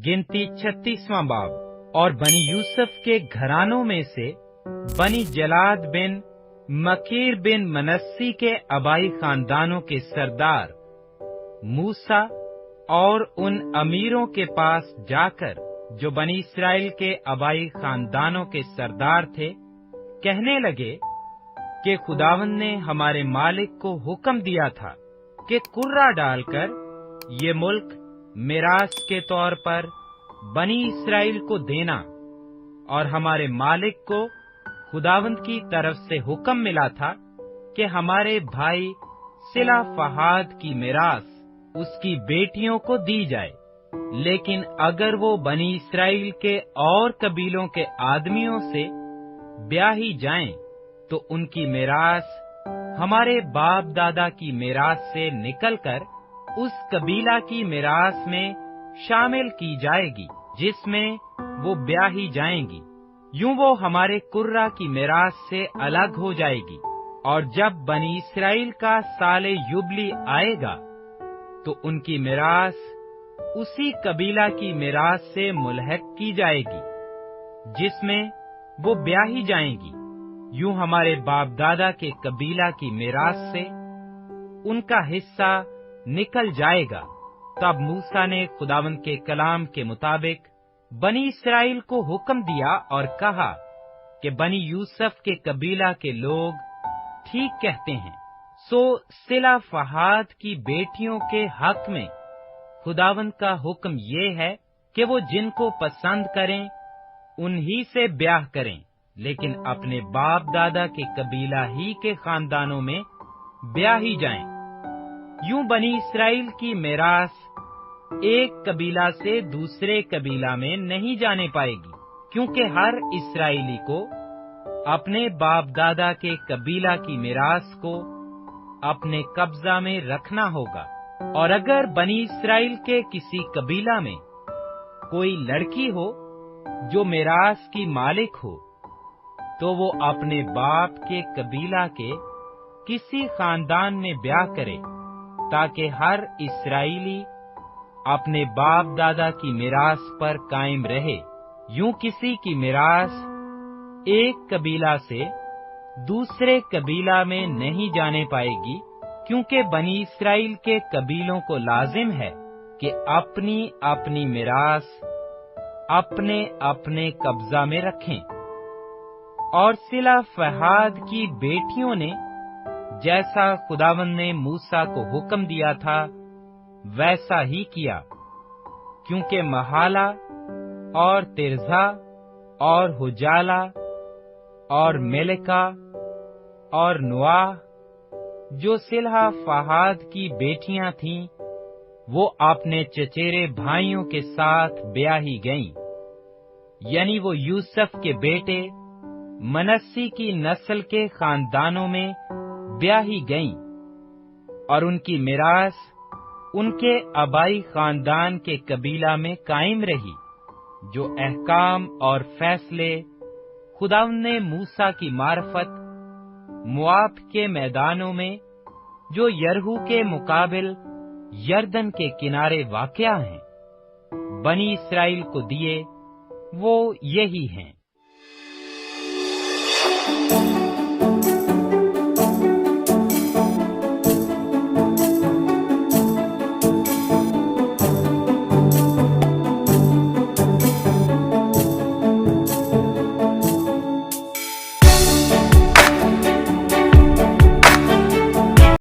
गिनती 36वां बाब। और बनी यूसुफ के घरानों में से बनी जलाद बिन मकीर बिन मनस्सी के अबाई खानदानों के सरदार मूसा और उन अमीरों के पास जाकर, जो बनी इस्राएल के अबाई खानदानों के सरदार थे, कहने लगे कि खुदावंद ने हमारे मालिक को हुक्म दिया था कि कुर्रा डालकर ये मुल्क मिरास के तौर पर बनी इस्राएल को देना। और हमारे मालिक को खुदावंद की तरफ से हुक्म मिला था कि हमारे भाई सिला फहाद की मिरास उसकी बेटियों को दी जाए। लेकिन अगर वो बनी इस्राएल के और कबीलों के आदमियों से ब्याही जाएं, तो उनकी मिरास हमारे बाप दादा की मिरास से निकलकर उस कबीला की मिरास में शामिल की जाएगी जिसमें वो ब्याही जाएंगी। यूं वो हमारे कुर्रा की मिरास से अलग हो जाएगी। और जब बनी इस्राएल का साले युबली आएगा, तो उनकी मिरास उसी कबीला की मिरास से मुल्हक की जाएगी जिसमें वो ब्याही जाएंगी। यूं हमारे बाप दादा के कबीला की मिरास से उनका हिस्सा निकल जाएगा। तब मूसा ने खुदावंद के कलाम के मुताबिक बनी इस्राएल को हुक्म दिया और कहा कि बनी यूसुफ के कबीला के लोग ठीक कहते हैं। सो सिला फहाद की बेटियों के हक में खुदावंद का हुक्म ये है कि वो जिनको पसंद करें उन्हीं से ब्याह करें, लेकिन अपने बाप दादा के कबीला ही के खानदानों में ब्याही जाएं। यूं बनी इस्राएल की मिरास एक कबीला से दूसरे कबीला में नहीं जाने पाएगी, क्योंकि हर इस्राएली को अपने बाप दादा के कबीला की मिरास को अपने कब्जा में रखना होगा। और अगर बनी इस्राएल के किसी कबीला में कोई लड़की हो जो मिरास की मालिक हो, तो वो अपने बाप के कबीला के किसी खानदान में ब्याह करे, ताकि हर इस्राएली अपने बाप दादा की मिरास पर कायम रहे। यूं किसी की मिरास एक कबीला से दूसरे कबीला में नहीं जाने पाएगी, क्योंकि बनी इस्राएल के कबीलों को लाजिम है कि अपनी अपनी मिरास अपने अपने कब्जा में रखें। और सिला फहाद की बेटियों ने जैसा खुदावंद ने मूसा को हुक्म दिया था वैसा ही किया, क्योंकि महाला और तिरजा और हुजाला और मेलका और नुआह, जो सिलहा फहाद की बेटियां थीं, वो अपने चचेरे भाइयों के साथ ब्याही गईं। यानी वो यूसुफ के बेटे मनस्सी की नस्ल के खानदानों में ब्याही गईं, और उनकी मिरास उनके अबाई खानदान के कबीला में कायम रही, जो अहकाम और फैसले खुदावंद ने मूसा की मार्फत मुआब के मैदानों में, जो यरहू के मुकाबिल यरदन के किनारे वाक़या हैं, बनी इस्राएल को दिए, वो यही हैं।